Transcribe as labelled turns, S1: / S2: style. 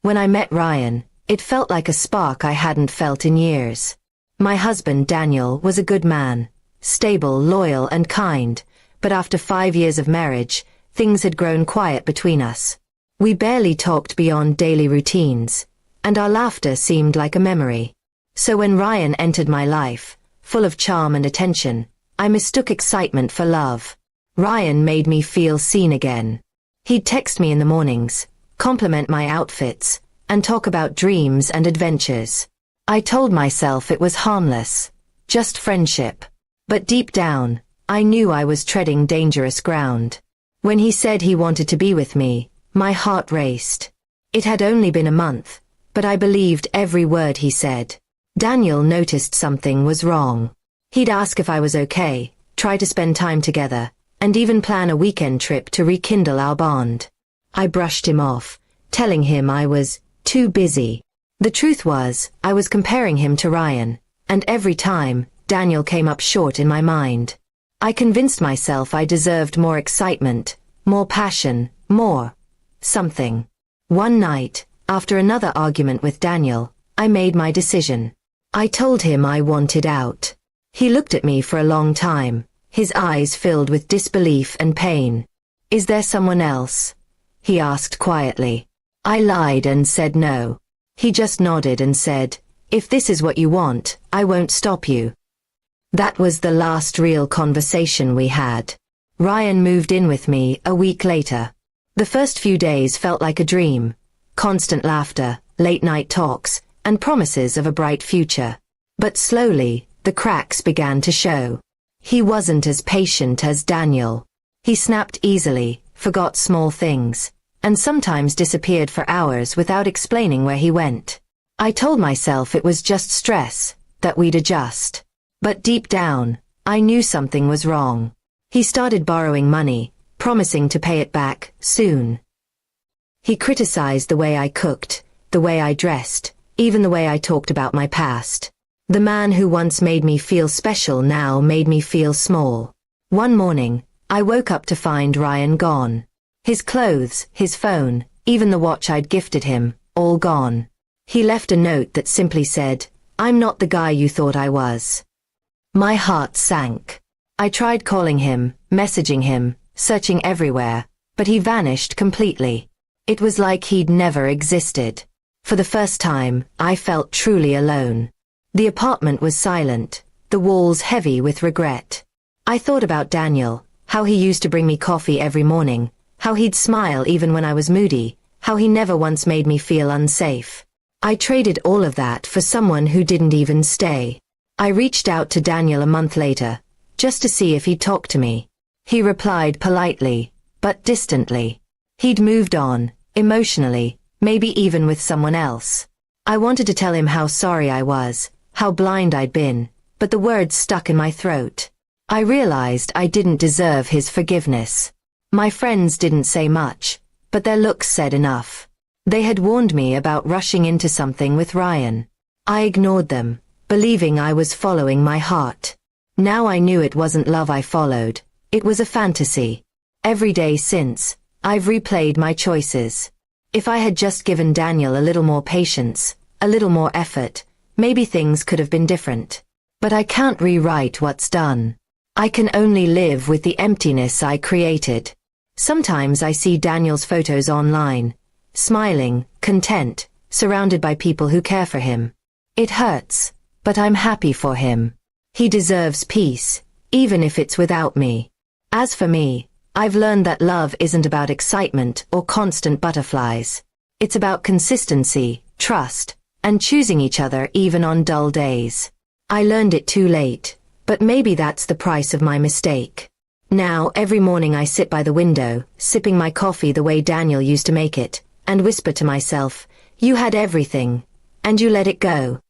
S1: When I met Ryan, it felt like a spark I hadn't felt in years. My husband, Daniel, was a good man, stable, loyal, and kind, but after 5 years of marriage, things had grown quiet between us. We barely talked beyond daily routines, and our laughter seemed like a memory. So when Ryan entered my life, full of charm and attention, I mistook excitement for love. Ryan made me feel seen again. He'd text me in the mornings, compliment my outfits, and talk about dreams and adventures. I told myself it was harmless, just friendship. But deep down, I knew I was treading dangerous ground. When he said he wanted to be with me, my heart raced. It had only been a month, but I believed every word he said. Daniel noticed something was wrong. He'd ask if I was okay, try to spend time together, and even plan a weekend trip to rekindle our bond. I brushed him off, telling him I was too busy. The truth was, I was comparing him to Ryan, and every time, Daniel came up short in my mind. I convinced myself I deserved more excitement, more passion, more something. One night, after another argument with Daniel, I made my decision. I told him I wanted out. He looked at me for a long time, his eyes filled with disbelief and pain. "Is there someone else?" he asked quietly. I lied and said no. He just nodded and said, "If this is what you want, I won't stop you." That was the last real conversation we had. Ryan moved in with me a week later. The first few days felt like a dream. Constant laughter, late-night talks, and promises of a bright future. But slowly, the cracks began to show. He wasn't as patient as Daniel. He snapped easily, forgot small things, and sometimes disappeared for hours without explaining where he went. I told myself it was just stress, that we'd adjust. But deep down, I knew something was wrong. He started borrowing money, promising to pay it back soon. He criticized the way I cooked, the way I dressed, even the way I talked about my past. The man who once made me feel special now made me feel small. One morning, I woke up to find Ryan gone. His clothes, his phone, even the watch I'd gifted him, all gone. He left a note that simply said, "I'm not the guy you thought I was." My heart sank. I tried calling him, messaging him, searching everywhere, but he vanished completely. It was like he'd never existed. For the first time, I felt truly alone. The apartment was silent, the walls heavy with regret. I thought about Daniel, how he used to bring me coffee every morning, how he'd smile even when I was moody, how he never once made me feel unsafe. I traded all of that for someone who didn't even stay. I reached out to Daniel a month later, just to see if he'd talk to me. He replied politely, but distantly. He'd moved on, emotionally, maybe even with someone else. I wanted to tell him how sorry I was, how blind I'd been, but the words stuck in my throat. I realized I didn't deserve his forgiveness. My friends didn't say much, but their looks said enough. They had warned me about rushing into something with Ryan. I ignored them, believing I was following my heart. Now I knew it wasn't love I followed, it was a fantasy. Every day since, I've replayed my choices. If I had just given Daniel a little more patience, a little more effort, maybe things could have been different. But I can't rewrite what's done. I can only live with the emptiness I created. Sometimes I see Daniel's photos online, smiling, content, surrounded by people who care for him. It hurts, but I'm happy for him. He deserves peace, even if it's without me. As for me, I've learned that love isn't about excitement or constant butterflies. It's about consistency, trust, and choosing each other even on dull days. I learned it too late, but maybe that's the price of my mistake. Now, every morning I sit by the window, sipping my coffee the way Daniel used to make it, and whisper to myself, "You had everything, and you let it go."